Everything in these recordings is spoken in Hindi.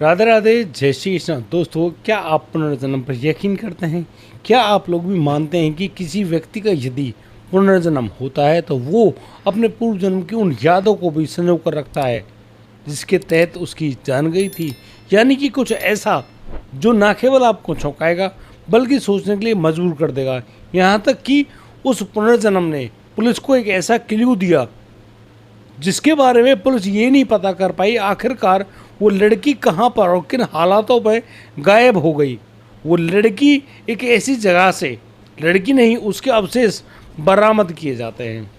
राधे राधे, जय श्री कृष्ण। दोस्तों, क्या आप पुनर्जन्म पर यकीन करते हैं? क्या आप लोग भी मानते हैं कि किसी व्यक्ति का यदि पुनर्जन्म होता है तो वो अपने पूर्व जन्म की उन यादों को भी संजो कर रखता है जिसके तहत उसकी जान गई थी? यानी कि कुछ ऐसा जो ना केवल आपको चौंकाएगा बल्कि सोचने के लिए मजबूर कर देगा। यहाँ तक कि उस पुनर्जन्म ने पुलिस को एक ऐसा क्लू दिया जिसके बारे में पुलिस ये नहीं पता कर पाई आखिरकार वो लड़की कहाँ पर और किन हालातों में गायब हो गई। वो लड़की एक ऐसी जगह से, लड़की नहीं उसके अवशेष बरामद किए जाते हैं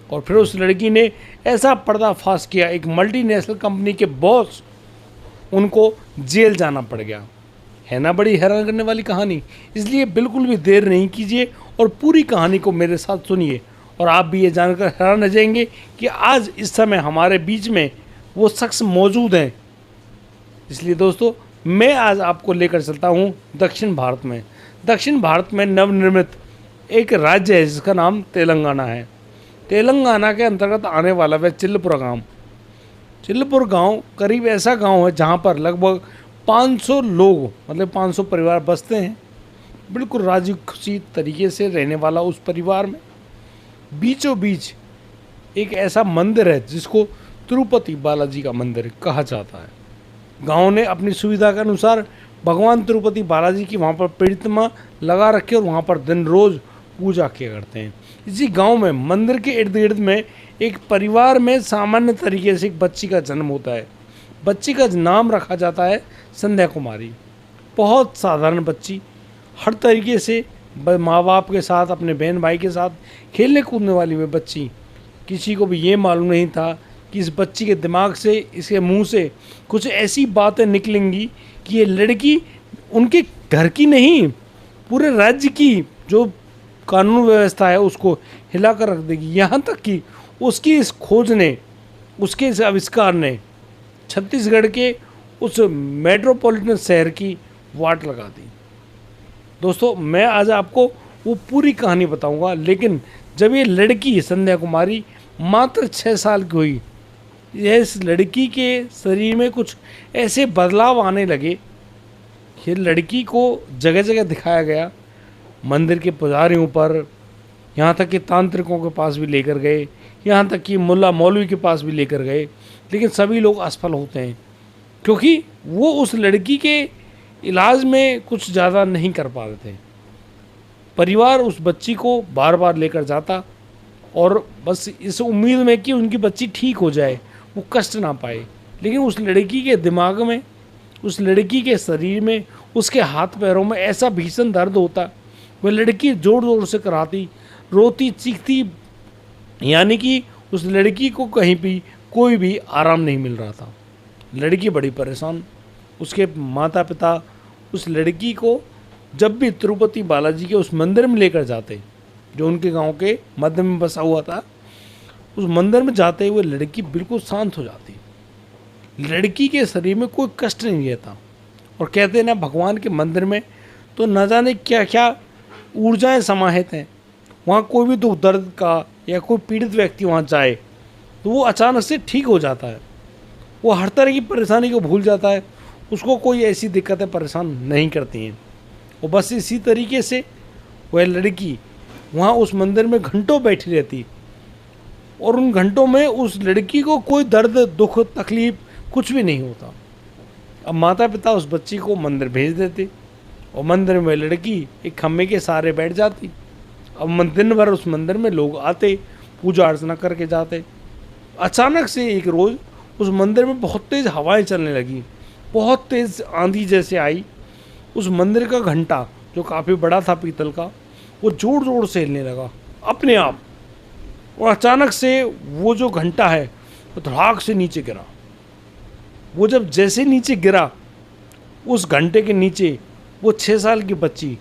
और फिर उस लड़की ने ऐसा पर्दाफाश किया, एक मल्टीनेशनल कंपनी के बॉस उनको जेल जाना पड़ गया। है ना बड़ी हैरान करने वाली कहानी। इसलिए बिल्कुल भी देर नहीं कीजिए और पूरी कहानी को मेरे साथ सुनिए और आप भी ये जानकर हैरान रह जाएंगे कि आज इस समय हमारे बीच में वो शख्स मौजूद हैं। इसलिए दोस्तों, मैं आज आपको लेकर चलता हूँ दक्षिण भारत में। दक्षिण भारत में नवनिर्मित एक राज्य है जिसका नाम तेलंगाना है। तेलंगाना के अंतर्गत आने वाला वह चिल्लपुर गांव। चिल्लपुर गांव करीब ऐसा गांव है जहां पर लगभग 500 लोग, मतलब 500 परिवार बसते हैं। बिल्कुल राजी खुशी तरीके से रहने वाला उस परिवार में बीचों बीच एक ऐसा मंदिर है जिसको तिरुपति बालाजी का मंदिर कहा जाता है। गांव ने अपनी सुविधा के अनुसार भगवान तिरुपति बालाजी की वहाँ पर प्रतिमा लगा रखी और वहाँ पर दिन रोज पूजा किया करते हैं। इसी गांव में मंदिर के इर्द गिर्द में एक परिवार में सामान्य तरीके से एक बच्ची का जन्म होता है। बच्ची का नाम रखा जाता है संध्या कुमारी। बहुत साधारण बच्ची, हर तरीके से माँ बाप के साथ, अपने बहन भाई के साथ खेलने कूदने वाली वह बच्ची। किसी को भी ये मालूम नहीं था कि इस बच्ची के दिमाग से, इसके मुंह से कुछ ऐसी बातें निकलेंगी कि ये लड़की उनके घर की नहीं, पूरे राज्य की जो कानून व्यवस्था है उसको हिला कर रख देगी। यहाँ तक कि उसकी इस खोज ने, उसके इस आविष्कार ने छत्तीसगढ़ के उस मेट्रोपॉलिटन शहर की वाट लगा दी। दोस्तों, मैं आज आपको वो पूरी कहानी बताऊंगा, लेकिन जब ये लड़की संध्या कुमारी मात्र 6 साल की हुई, इस लड़की के शरीर में कुछ ऐसे बदलाव आने लगे। ये लड़की को जगह जगह दिखाया गया, मंदिर के पुजारियों पर, यहाँ तक कि तांत्रिकों के पास भी लेकर गए, यहाँ तक कि मुल्ला मौलवी के पास भी लेकर गए, लेकिन सभी लोग असफल होते हैं क्योंकि वो उस लड़की के इलाज में कुछ ज़्यादा नहीं कर पा रहे थे। परिवार उस बच्ची को बार बार लेकर जाता और बस इस उम्मीद में कि उनकी बच्ची ठीक हो जाए, वो कष्ट ना पाए। लेकिन उस लड़की के दिमाग में, उस लड़की के शरीर में, उसके हाथ पैरों में ऐसा भीषण दर्द होता, वह लड़की ज़ोर ज़ोर से कराती, रोती, चीखती, यानी कि उस लड़की को कहीं भी कोई भी आराम नहीं मिल रहा था। लड़की बड़ी परेशान। उसके माता पिता उस लड़की को जब भी तिरुपति बालाजी के उस मंदिर में लेकर जाते, जो उनके गांव के मध्य में बसा हुआ था, उस मंदिर में जाते हुए लड़की बिल्कुल शांत हो जाती। लड़की के शरीर में कोई कष्ट नहीं रहता और कहते हैं ना, भगवान के मंदिर में तो न जाने क्या क्या ऊर्जाएं समाहित हैं। वहाँ कोई भी दुख दर्द का या कोई पीड़ित व्यक्ति वहाँ जाए तो वो अचानक से ठीक हो जाता है। वो हर तरह की परेशानी को भूल जाता है, उसको कोई ऐसी दिक्कतें परेशान नहीं करती हैं। वो बस इसी तरीके से वह लड़की वहाँ उस मंदिर में घंटों बैठी रहती और उन घंटों में उस लड़की को कोई दर्द, दुख, तकलीफ कुछ भी नहीं होता। अब माता पिता उस बच्ची को मंदिर भेज देते और मंदिर में लड़की एक खम्भे के सहारे बैठ जाती। अब दिन भर उस मंदिर में लोग आते, पूजा अर्चना करके जाते। अचानक से एक रोज़ उस मंदिर में बहुत तेज़ हवाएं चलने लगी, बहुत तेज़ आंधी जैसे आई। उस मंदिर का घंटा, जो काफ़ी बड़ा था पीतल का, वो जोर जोर से हिलने लगा अपने आप। और अचानक से वो जो घंटा है वो धड़ाक से नीचे गिरा। वो जब जैसे नीचे गिरा, उस घंटे के नीचे वो 6 साल की बच्ची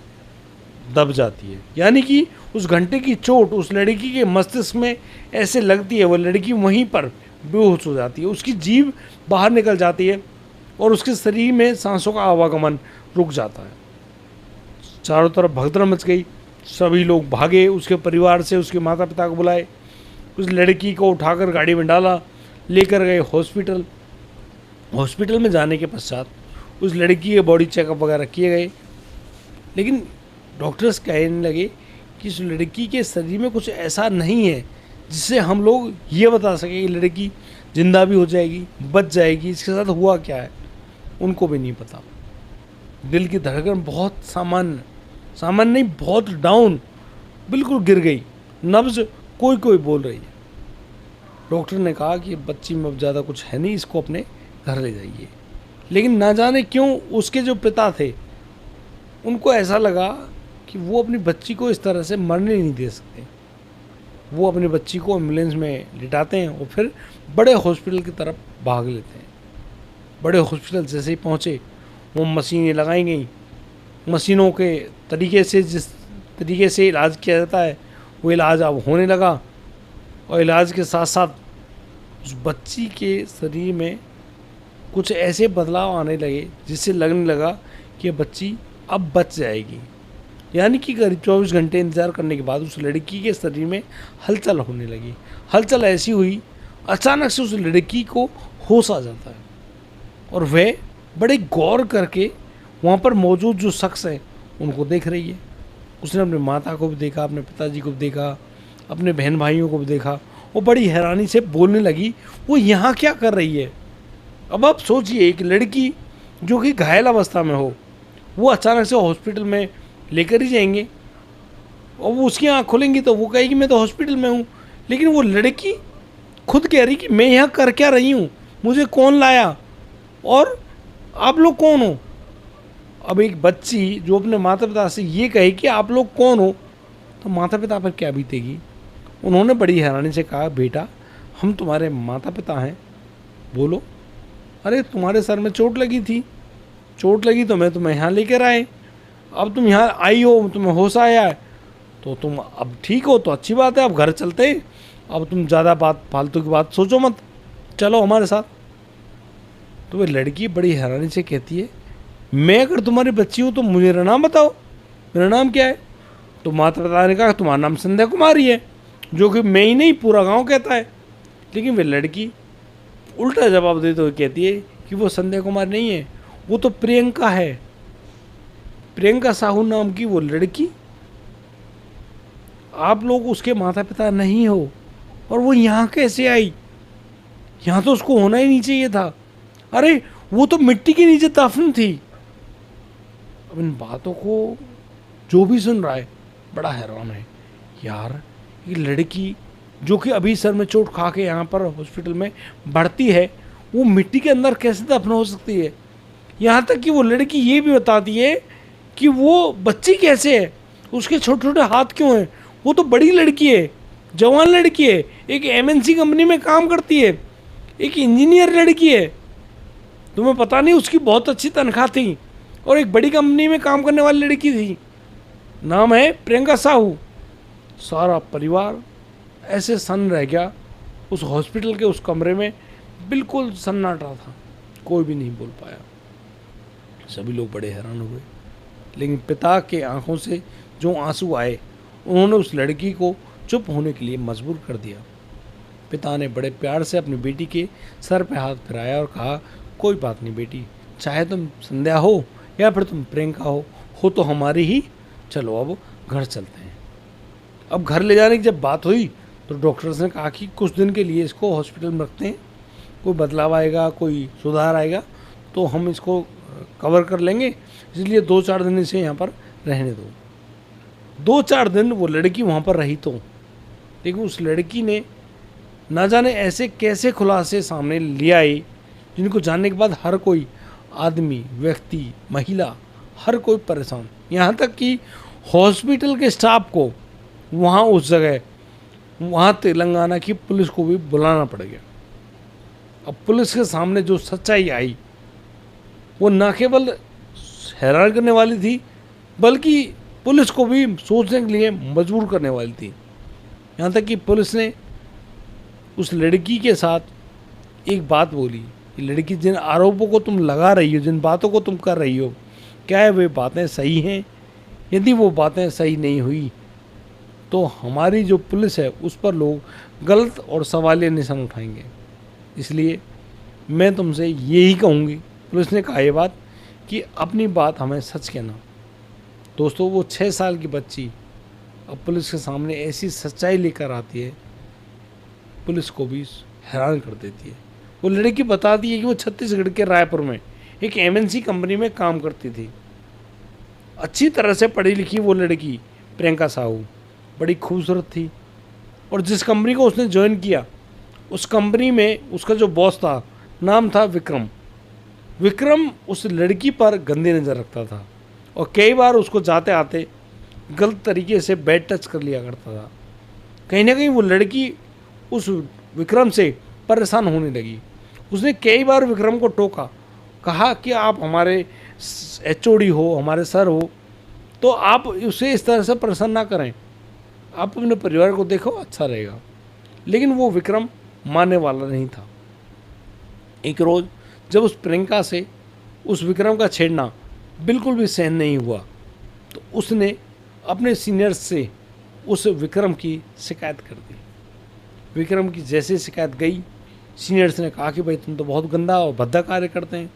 दब जाती है। यानी कि उस घंटे की चोट उस लड़की के मस्तिष्क में ऐसे लगती है, वो लड़की वहीं पर बेहोश हो जाती है। उसकी जीभ बाहर निकल जाती है और उसके शरीर में सांसों का आवागमन रुक जाता है। चारों तरफ भगदड़ मच गई, सभी लोग भागे, उसके परिवार से उसके माता पिता को बुलाए, उस लड़की को उठाकर गाड़ी में डाला, लेकर गए हॉस्पिटल। हॉस्पिटल में जाने के पश्चात उस लड़की के बॉडी चेकअप वगैरह किए गए, लेकिन डॉक्टर्स कहने लगे कि इस लड़की के शरीर में कुछ ऐसा नहीं है जिससे हम लोग ये बता सकें कि लड़की जिंदा भी हो जाएगी, बच जाएगी। इसके साथ हुआ क्या है उनको भी नहीं पता। दिल की धड़कन बहुत सामान्य सामान्य नहीं, बहुत डाउन, बिल्कुल गिर गई। नब्ज कोई कोई बोल रही है। डॉक्टर ने कहा कि बच्ची में अब ज़्यादा कुछ है नहीं, इसको अपने घर ले जाइए। लेकिन ना जाने क्यों उसके जो पिता थे उनको ऐसा लगा कि वो अपनी बच्ची को इस तरह से मरने नहीं दे सकते। वो अपनी बच्ची को एम्बुलेंस में लिटाते हैं और फिर बड़े हॉस्पिटल की तरफ भाग लेते हैं। बड़े हॉस्पिटल जैसे ही पहुँचे, वो मशीनें लगाई गई। मशीनों के तरीके से जिस तरीके से इलाज किया जाता है वो इलाज अब होने लगा, और इलाज के साथ साथ उस बच्ची के शरीर में कुछ ऐसे बदलाव आने लगे जिससे लगने लगा कि बच्ची अब बच जाएगी। यानी कि करीब 24 घंटे इंतज़ार करने के बाद उस लड़की के शरीर में हलचल होने लगी। हलचल ऐसी हुई, अचानक से उस लड़की को होश आ जाता है और वह बड़े गौर करके वहाँ पर मौजूद जो शख्स है उनको देख रही है। उसने अपने माता को भी देखा, अपने पिताजी को भी देखा, अपने बहन भाइयों को भी देखा, और बड़ी हैरानी से बोलने लगी वो यहाँ क्या कर रही है। अब आप सोचिए, एक लड़की जो कि घायल अवस्था में हो, वो अचानक से हॉस्पिटल में लेकर ही जाएंगे और वो उसकी आँख खुलेंगी तो वो कहेगी मैं तो हॉस्पिटल में हूँ। लेकिन वो लड़की खुद कह रही कि मैं यहाँ कर क्या रही हूँ, मुझे कौन लाया और आप लोग कौन हो। अब एक बच्ची जो अपने माता पिता से ये कहे कि आप लोग कौन हो, तो माता पिता पर क्या बीतेगी। उन्होंने बड़ी हैरानी से कहा बेटा हम तुम्हारे माता पिता हैं, बोलो। अरे तुम्हारे सर में चोट लगी थी, चोट लगी तो मैं तुम्हें यहाँ लेकर आए, अब तुम यहाँ आई हो, तुम्हें होश आया है तो तुम अब ठीक हो तो अच्छी बात है, अब घर चलते हैं। अब तुम ज़्यादा बात फालतू की बात सोचो मत, चलो हमारे साथ। तो वह लड़की बड़ी हैरानी से कहती है मैं अगर तुम्हारी बच्ची हूँ तो मुझे मेरा नाम बताओ, मेरा नाम क्या है। तो माता पिता ने कहा तुम्हारा नाम संध्या कुमारी है, जो कि मैं ही नहीं पूरा गांव कहता है। लेकिन वह लड़की उल्टा जवाब देते हुए कहती है कि वो संध्या कुमारी नहीं है, वो तो प्रियंका है, प्रियंका साहू नाम की वो लड़की। आप लोग उसके माता पिता नहीं हो और वो यहाँ कैसे आई, यहाँ तो उसको होना ही नहीं चाहिए था। अरे वो तो मिट्टी के नीचे दफन थी। अब इन बातों को जो भी सुन रहा है बड़ा हैरान है, यार ये लड़की जो कि अभी सर में चोट खा के यहाँ पर हॉस्पिटल में भर्ती है, वो मिट्टी के अंदर कैसे दफन हो सकती है। यहाँ तक कि वो लड़की ये भी बताती है कि वो बच्ची कैसे है, उसके छोटे छोटे हाथ क्यों हैं। वो तो बड़ी लड़की है, जवान लड़की है, एक एमएनसी कंपनी में काम करती है, एक इंजीनियर लड़की है। तुम्हें पता नहीं उसकी बहुत अच्छी तनख्वाह थी और एक बड़ी कंपनी में काम करने वाली लड़की थी, नाम है प्रियंका साहू। सारा परिवार ऐसे सन्न रह गया। उस हॉस्पिटल के उस कमरे में बिल्कुल सन्नाटा था, कोई भी नहीं बोल पाया। सभी लोग बड़े हैरान हुए, लेकिन पिता के आंखों से जो आंसू आए उन्होंने उस लड़की को चुप होने के लिए मजबूर कर दिया। पिता ने बड़े प्यार से अपनी बेटी के सर पे हाथ फिराया और कहा कोई बात नहीं बेटी, चाहे तुम संध्या हो या फिर तुम प्रियंका हो तो हमारी ही, चलो अब घर चलते हैं। अब घर ले जाने की जब बात हुई तो डॉक्टर्स ने कहा कि कुछ दिन के लिए इसको हॉस्पिटल में रखते हैं, कोई बदलाव आएगा, कोई सुधार आएगा तो हम इसको कवर कर लेंगे, इसलिए 2-4 दिन इसे यहाँ पर रहने दो। 2-4 दिन वो लड़की वहाँ पर रही तो, लेकिन उस लड़की ने ना जाने ऐसे कैसे खुलासे सामने ले आई जिनको जानने के बाद हर कोई आदमी, व्यक्ति, महिला, हर कोई परेशान। यहाँ तक कि हॉस्पिटल के स्टाफ को वहाँ उस जगह वहाँ तेलंगाना की पुलिस को भी बुलाना पड़ गया। अब पुलिस के सामने जो सच्चाई आई वो न केवल हैरान करने वाली थी बल्कि पुलिस को भी सोचने के लिए मजबूर करने वाली थी। यहाँ तक कि पुलिस ने उस लड़की के साथ एक बात बोली कि लड़की जिन आरोपों को तुम लगा रही हो, जिन बातों को तुम कर रही हो, क्या है वे बातें सही हैं। यदि वो बातें सही नहीं हुई तो हमारी जो पुलिस है उस पर लोग गलत और सवालिया निशान उठाएंगे। इसलिए मैं तुमसे यही कहूँगी, पुलिस ने कहा ये बात, कि अपनी बात हमें सच कहना। दोस्तों वो 6 साल की बच्ची अब पुलिस के सामने ऐसी सच्चाई लेकर आती है, पुलिस को भी हैरान कर देती है। वो लड़की बताती है कि वो छत्तीसगढ़ के रायपुर में एक एमएनसी कंपनी में काम करती थी। अच्छी तरह से पढ़ी लिखी वो लड़की प्रियंका साहू बड़ी खूबसूरत थी, और जिस कंपनी को उसने ज्वाइन किया उस कंपनी में उसका जो बॉस था नाम था विक्रम। विक्रम उस लड़की पर गंदी नज़र रखता था और कई बार उसको जाते आते गलत तरीके से बैड टच कर लिया करता था। कहीं ना कहीं वो लड़की उस विक्रम से परेशान होने लगी। उसने कई बार विक्रम को टोका, कहा कि आप हमारे एचओडी हो, हमारे सर हो, तो आप उसे इस तरह से परेशान ना करें, आप अपने परिवार को देखो, अच्छा रहेगा। लेकिन वो विक्रम मानने वाला नहीं था। एक रोज़ जब उस प्रियंका से उस विक्रम का छेड़ना बिल्कुल भी सहन नहीं हुआ, तो उसने अपने सीनियर्स से उस विक्रम की शिकायत कर दी। विक्रम की जैसे शिकायत गई, सीनियर्स ने कहा कि भाई तुम तो बहुत गंदा और भद्दा कार्य करते हैं,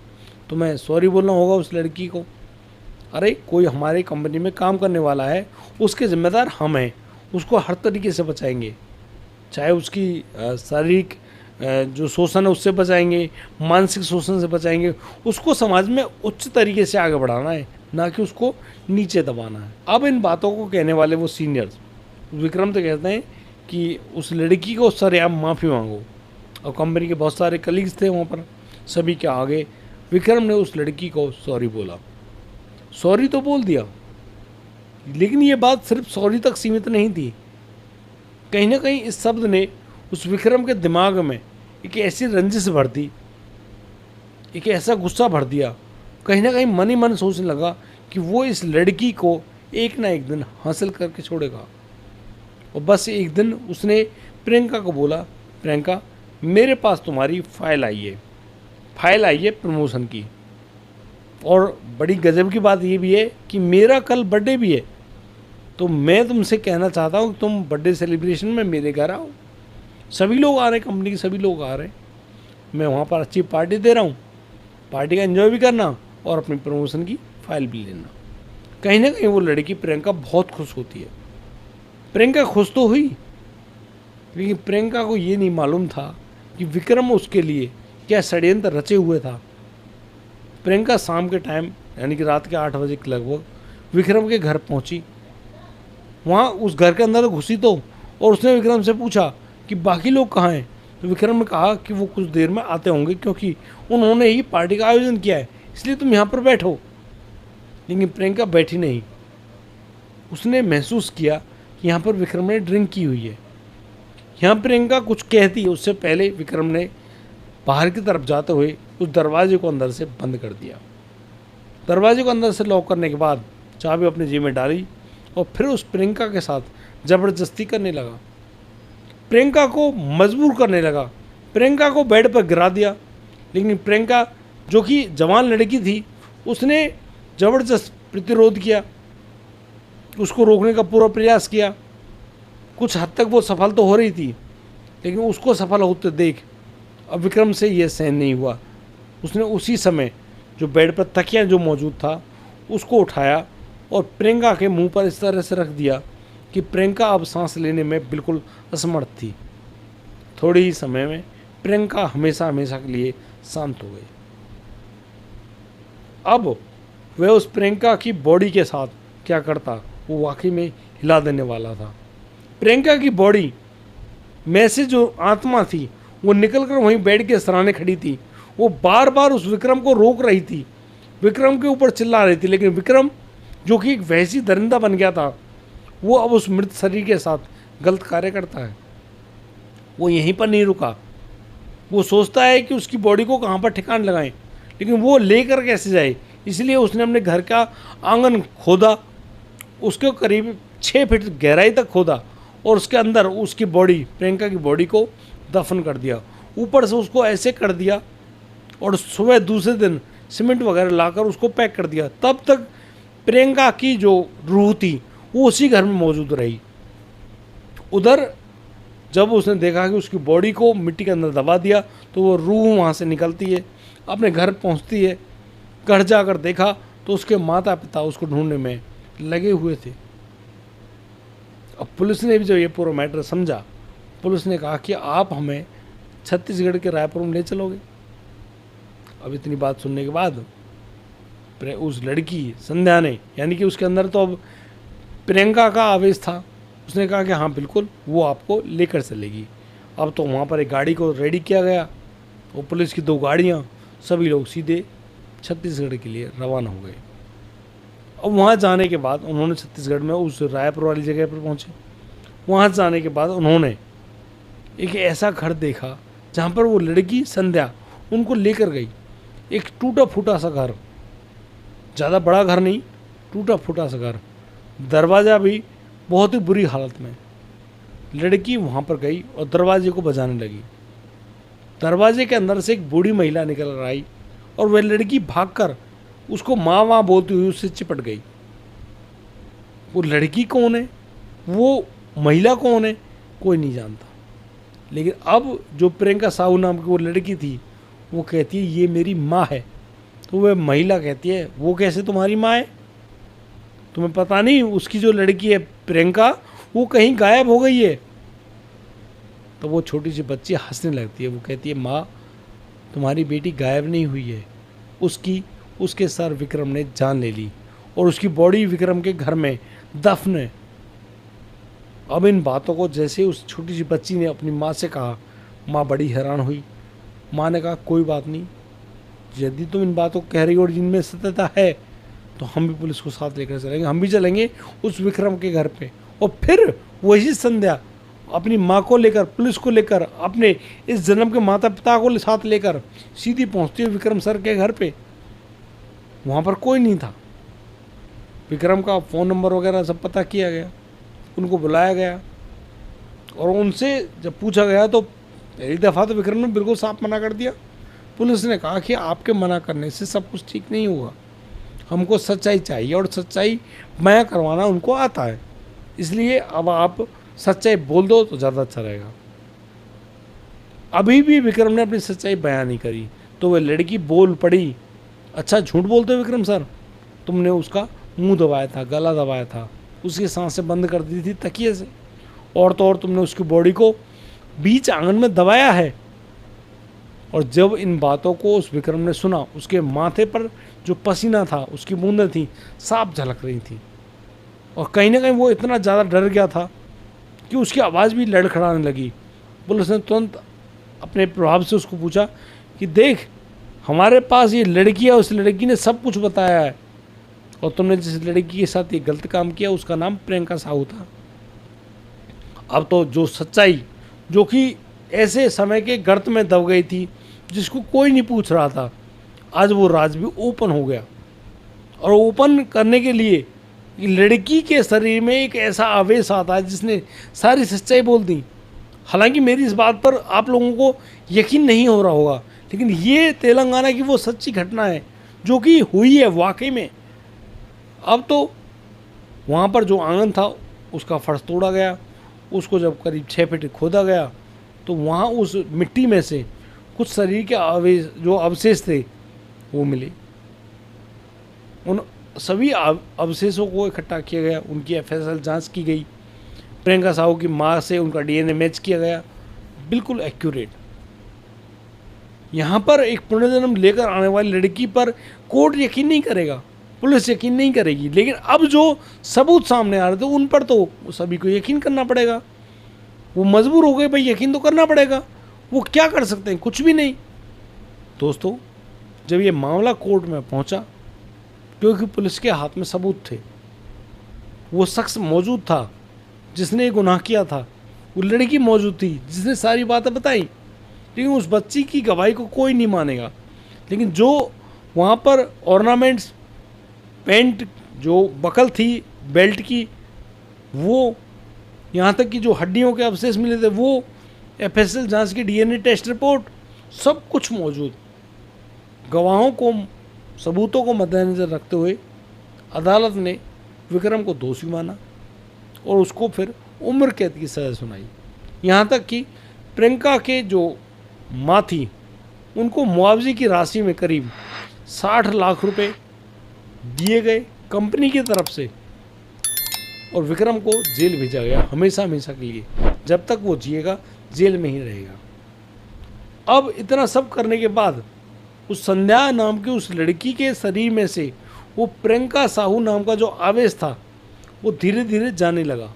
तुम्हें सॉरी बोलना होगा उस लड़की को। अरे कोई हमारी कंपनी में काम करने वाला है, उसके जिम्मेदार हम हैं, उसको हर तरीके से बचाएंगे, चाहे उसकी शारीरिक जो शोषण है उससे बचाएंगे, मानसिक शोषण से बचाएंगे, उसको समाज में उच्च तरीके से आगे बढ़ाना है, ना कि उसको नीचे दबाना है। अब इन बातों को कहने वाले वो सीनियर्स विक्रम तो कहते हैं कि उस लड़की को सरेआम माफ़ी मांगो, और कंपनी के बहुत सारे कलीग्स थे वहाँ पर, सभी के आगे विक्रम ने उस लड़की को सॉरी बोला। सॉरी तो बोल दिया, लेकिन ये बात सिर्फ सॉरी तक सीमित नहीं थी। कहीं ना कहीं इस शब्द ने उस विक्रम के दिमाग में एक ऐसी रंजिश भर दी, एक ऐसा गुस्सा भर दिया, कहीं ना कहीं मन ही मन सोचने लगा कि वो इस लड़की को एक ना एक दिन हासिल करके छोड़ेगा। और बस एक दिन उसने प्रियंका को बोला, प्रियंका मेरे पास तुम्हारी फाइल आई है प्रमोशन की, और बड़ी गजब की बात ये भी है कि मेरा कल बर्थडे भी है, तो मैं तुमसे कहना चाहता हूँ कि तुम बर्थडे सेलिब्रेशन में मेरे घर आओ। सभी लोग आ रहे हैं, कंपनी के सभी लोग आ रहे हैं, मैं वहाँ पर अच्छी पार्टी दे रहा हूँ, पार्टी का एंजॉय भी करना और अपनी प्रमोशन की फाइल भी लेना। कहीं ना कहीं वो लड़की प्रियंका बहुत खुश होती है। प्रियंका खुश तो हुई, लेकिन प्रियंका को ये नहीं मालूम था कि विक्रम उसके लिए क्या षड्यंत्र रचे हुए था। प्रियंका शाम के टाइम यानी कि रात के 8 बजे के लगभग विक्रम के घर पहुंची। वहाँ उस घर के अंदर घुसी तो, और उसने विक्रम से पूछा कि बाकी लोग कहाँ हैं। तो विक्रम ने कहा कि वो कुछ देर में आते होंगे, क्योंकि उन्होंने ही पार्टी का आयोजन किया है, इसलिए तुम यहाँ पर बैठो। लेकिन प्रियंका बैठी नहीं। उसने महसूस किया कि यहाँ पर विक्रम ने ड्रिंक की हुई है। यहाँ प्रियंका कुछ कहती है उससे पहले विक्रम ने बाहर की तरफ जाते हुए उस दरवाजे को अंदर से बंद कर दिया। दरवाजे को अंदर से लॉक करने के बाद चाबी अपनी जेब में डाली और फिर उस प्रियंका के साथ ज़बरदस्ती करने लगा, प्रियंका को मजबूर करने लगा, प्रियंका को बेड पर गिरा दिया। लेकिन प्रियंका जो कि जवान लड़की थी, उसने ज़बरदस्त प्रतिरोध किया, उसको रोकने का पूरा प्रयास किया। कुछ हद तक वो सफल तो हो रही थी, लेकिन उसको सफल होते देख अब विक्रम से यह सहन नहीं हुआ। उसने उसी समय जो बेड पर तकिया जो मौजूद था उसको उठाया और प्रियंका के मुंह पर इस तरह से रख दिया कि प्रियंका अब सांस लेने में बिल्कुल असमर्थ थी। थोड़े ही समय में प्रियंका हमेशा हमेशा के लिए शांत हो गई। अब वह उस प्रियंका की बॉडी के साथ क्या करता वो वाकई में हिला देने वाला था। प्रियंका की बॉडी में से जो आत्मा थी वो निकलकर वहीं बेड के सराहने खड़ी थी। वो बार बार उस विक्रम को रोक रही थी, विक्रम के ऊपर चिल्ला रही थी, लेकिन विक्रम जो कि एक वैसी दरिंदा बन गया था, वो अब उस मृत शरीर के साथ गलत कार्य करता है। वो यहीं पर नहीं रुका, वो सोचता है कि उसकी बॉडी को कहाँ पर ठिकान लगाएं, लेकिन वो लेकर कैसे जाए। इसलिए उसने अपने घर का आंगन खोदा, उसके करीब 6 फीट गहराई तक खोदा और उसके अंदर उसकी बॉडी, प्रियंका की बॉडी को दफन कर दिया। ऊपर से उसको ऐसे कर दिया और सुबह दूसरे दिन सीमेंट वगैरह लाकर उसको पैक कर दिया। तब तक प्रियंका की जो रूह थी वो उसी घर में मौजूद रही। उधर जब उसने देखा कि उसकी बॉडी को मिट्टी के अंदर दबा दिया, तो वो रूह वहाँ से निकलती है, अपने घर पहुँचती है। घर जाकर देखा तो उसके माता पिता उसको ढूंढने में लगे हुए थे। अब पुलिस ने भी जब ये पूरा मैटर समझा, पुलिस ने कहा कि आप हमें छत्तीसगढ़ के रायपुर में ले चलोगे। अब इतनी बात सुनने के बाद उस लड़की संध्या ने, यानी कि उसके अंदर तो अब प्रियंका का आवेश था, उसने कहा कि हाँ बिल्कुल वो आपको लेकर चलेगी। अब तो वहाँ पर एक गाड़ी को रेडी किया गया, वो पुलिस की 2 गाड़ियाँ, सभी लोग सीधे छत्तीसगढ़ के लिए रवाना हो गए। अब वहाँ जाने के बाद उन्होंने छत्तीसगढ़ में उस रायपुर वाली जगह पर पहुँचे। वहाँ जाने के बाद उन्होंने एक ऐसा घर देखा जहाँ पर वो लड़की संध्या उनको लेकर गई। एक टूटा फूटा सा घर, ज़्यादा बड़ा घर नहीं, टूटा फूटा सा घर, दरवाज़ा भी बहुत ही बुरी हालत में। लड़की वहाँ पर गई और दरवाजे को बजाने लगी। दरवाजे के अंदर से एक बूढ़ी महिला निकल कर आई और वह लड़की भागकर उसको माँ माँ बोलती हुई उससे चिपट गई। वो लड़की कौन है, वो महिला कौन है, कोई नहीं जानता। लेकिन अब जो प्रियंका साहू नाम की वो लड़की थी, वो कहती है ये मेरी माँ है। तो वह महिला कहती है वो कैसे तुम्हारी माँ है, तुम्हें पता नहीं उसकी जो लड़की है प्रियंका वो कहीं गायब हो गई है। तो वो छोटी सी बच्ची हंसने लगती है, वो कहती है माँ तुम्हारी बेटी गायब नहीं हुई है, उसके सर विक्रम ने जान ले ली और उसकी बॉडी विक्रम के घर में दफन है। अब इन बातों को जैसे उस छोटी सी बच्ची ने अपनी माँ से कहा, माँ बड़ी हैरान हुई। माँ ने कहा कोई बात नहीं, यदि तुम इन बातों को कह रही हो और जिनमें सत्यता है तो हम भी पुलिस को साथ लेकर चलेंगे, हम भी चलेंगे उस विक्रम के घर पे। और फिर वही संध्या अपनी माँ को लेकर, पुलिस को लेकर, अपने इस जन्म के माता पिता को साथ लेकर सीधी पहुँचती है विक्रम सर के घर पे। वहाँ पर कोई नहीं था। विक्रम का फ़ोन नंबर वगैरह सब पता किया गया, उनको बुलाया गया और उनसे जब पूछा गया तो पहली दफ़ा तो विक्रम ने बिल्कुल साफ मना कर दिया। पुलिस ने कहा कि आपके मना करने से सब कुछ ठीक नहीं होगा, हमको सच्चाई चाहिए और सच्चाई बयां करवाना उनको आता है, इसलिए अब आप सच्चाई बोल दो तो ज़्यादा अच्छा रहेगा। अभी भी विक्रम ने अपनी सच्चाई बयां नहीं करी तो वह लड़की बोल पड़ी, अच्छा झूठ बोलते हो विक्रम सर, तुमने उसका मुंह दबाया था, गला दबाया था, उसकी सांसें बंद कर दी थी तकिए से, और तो और तुमने उसकी बॉडी को बीच आंगन में दबाया है। और जब इन बातों को उस विक्रम ने सुना, उसके माथे पर जो पसीना था, उसकी बूंदें थी, साफ झलक रही थी। और कहीं ना कहीं वो इतना ज़्यादा डर गया था कि उसकी आवाज़ भी लड़खड़ाने लगी। पुलिस ने तुरंत अपने प्रभाव से उसको पूछा कि देख हमारे पास ये लड़की है, उस लड़की ने सब कुछ बताया है, और तुमने जिस लड़की के साथ ये गलत काम किया उसका नाम प्रियंका साहू था। अब तो जो सच्चाई, जो कि ऐसे समय के गर्त में दब गई थी जिसको कोई नहीं पूछ रहा था, आज वो राज भी ओपन हो गया। और ओपन करने के लिए लड़की के शरीर में एक ऐसा आवेश आता है जिसने सारी सच्चाई बोल दी। हालांकि मेरी इस बात पर आप लोगों को यकीन नहीं हो रहा होगा, लेकिन ये तेलंगाना की वो सच्ची घटना है जो कि हुई है वाकई में। अब तो वहाँ पर जो आंगन था उसका फर्श तोड़ा गया, उसको जब करीब 6 फीट खोदा गया तो वहाँ उस मिट्टी में से कुछ शरीर के जो अवशेष थे वो मिले। उन सभी अवशेषों को इकट्ठा किया गया, उनकी एफएसएल जांच की गई, प्रियंका साहू की माँ से उनका डीएनए मैच किया गया, बिल्कुल एक्यूरेट। यहाँ पर एक पुनर्जन्म लेकर आने वाली लड़की पर कोर्ट यकीन नहीं करेगा, पुलिस यकीन नहीं करेगी, लेकिन अब जो सबूत सामने आ रहे थे उन पर तो सभी को यकीन करना पड़ेगा। वो मजबूर हो गए, भाई यकीन तो करना पड़ेगा। वो क्या कर सकते हैं, कुछ भी नहीं। दोस्तों जब ये मामला कोर्ट में पहुंचा, क्योंकि पुलिस के हाथ में सबूत थे, वो शख्स मौजूद था जिसने ये गुनाह किया था, वो लड़की मौजूद थी जिसने सारी बातें बताई, लेकिन उस बच्ची की गवाही को कोई नहीं मानेगा। लेकिन जो वहाँ पर ऑर्नामेंट्स, पेंट, जो बकल थी बेल्ट की, वो यहाँ तक कि जो हड्डियों के अवशेष मिले थे वो, एफएसएल जांच की डीएनए टेस्ट रिपोर्ट, सब कुछ मौजूद। गवाहों को, सबूतों को मद्देनजर रखते हुए अदालत ने विक्रम को दोषी माना और उसको फिर उम्र कैद की सज़ा सुनाई। यहाँ तक कि प्रियंका के जो माँ थी उनको मुआवजे की राशि में करीब 60 लाख रुपए दिए गए कंपनी की तरफ से और विक्रम को जेल भेजा गया हमेशा हमेशा के लिए। जब तक वो जिएगा जेल में ही रहेगा। अब इतना सब करने के बाद उस संध्या नाम की उस लड़की के शरीर में से वो प्रियंका साहू नाम का जो आवेश था वो धीरे धीरे जाने लगा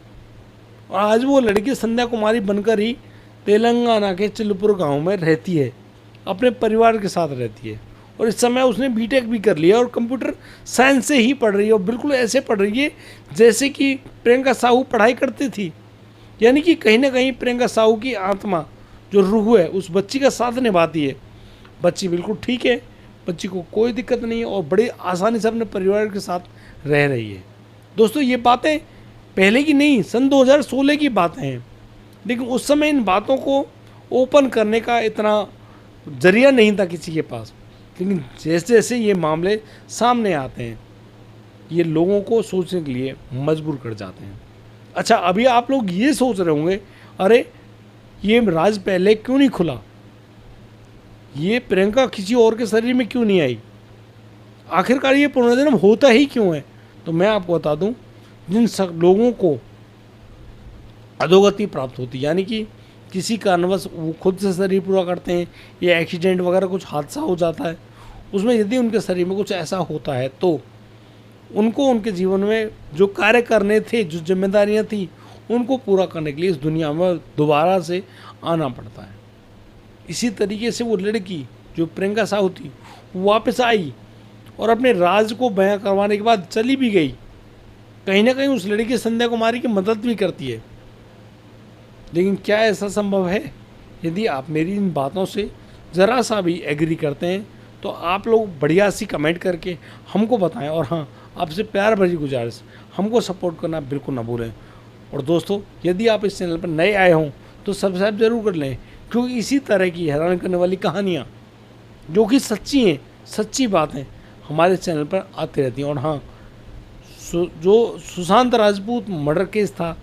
और आज वो लड़की संध्या कुमारी बनकर ही तेलंगाना के चिल्लपुर गांव में रहती है, अपने परिवार के साथ रहती है। और इस समय उसने बीटेक भी कर लिया और कंप्यूटर साइंस से ही पढ़ रही है और बिल्कुल ऐसे पढ़ रही है जैसे कि प्रियंका साहू पढ़ाई करती थी। यानी कि कहीं ना कहीं प्रियंका साहू की आत्मा जो रूह है उस बच्ची का साथ निभाती है। बच्ची बिल्कुल ठीक है, बच्ची को कोई दिक्कत नहीं है और बड़ी आसानी से अपने परिवार के साथ रह रही है। दोस्तों ये बातें पहले की नहीं, सन 2016 की बातें हैं, लेकिन उस समय इन बातों को ओपन करने का इतना जरिया नहीं था किसी के पास। लेकिन जैसे जैसे ये मामले सामने आते हैं ये लोगों को सोचने के लिए मजबूर कर जाते हैं। अच्छा, अभी आप लोग ये सोच रहे होंगे अरे ये राज पहले क्यों नहीं खुला, ये प्रियंका किसी और के शरीर में क्यों नहीं आई, आखिरकार ये पुनर्जन्म होता ही क्यों है। तो मैं आपको बता दूं, जिन सब लोगों को अधोगति प्राप्त होती यानी कि किसी कारणवश वो खुद से शरीर पूरा करते हैं या एक्सीडेंट वगैरह कुछ हादसा हो जाता है, उसमें यदि उनके शरीर में कुछ ऐसा होता है तो उनको उनके जीवन में जो कार्य करने थे, जो जिम्मेदारियां थी, उनको पूरा करने के लिए इस दुनिया में दोबारा से आना पड़ता है। इसी तरीके से वो लड़की जो प्रियंका साहू थी वो वापस आई और अपने राज को बयां करवाने के बाद चली भी गई। कहीं ना कहीं उस लड़की संध्या कुमारी की मदद भी करती है। लेकिन क्या ऐसा संभव है? यदि आप मेरी इन बातों से ज़रा सा भी एग्री करते हैं तो आप लोग बढ़िया सी कमेंट करके हमको बताएं। और हाँ, आपसे प्यार भरी गुजारिश, हमको सपोर्ट करना बिल्कुल ना भूलें। और दोस्तों यदि आप इस चैनल पर नए आए हों तो सब्सक्राइब जरूर कर लें, क्योंकि इसी तरह की हैरान करने वाली कहानियाँ जो कि सच्ची हैं, सच्ची बातें हमारे चैनल पर आती रहती हैं। और हाँ, जो सुशांत राजपूत मर्डर केस था,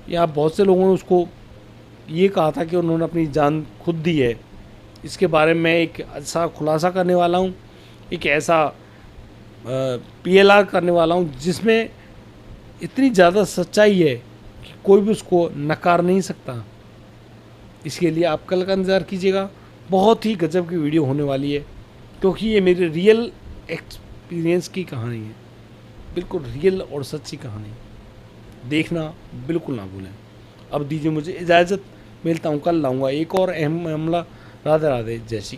या बहुत से लोगों ने उसको ये कहा था कि उन्होंने अपनी जान खुद दी है, इसके बारे में एक ऐसा खुलासा करने वाला हूँ, एक ऐसा PLR करने वाला हूँ जिसमें इतनी ज़्यादा सच्चाई है कि कोई भी उसको नकार नहीं सकता। इसके लिए आप कल का इंतज़ार कीजिएगा, बहुत ही गजब की वीडियो होने वाली है, क्योंकि ये मेरे रियल एक्सपीरियंस की कहानी है, बिल्कुल रियल और सच्ची कहानी। देखना बिल्कुल ना भूलें। अब दीजिए मुझे इजाज़त, मिलता हूँ कल, लाऊंगा एक और अहम मामला। राधे राधे, जय श्री कृष्ण।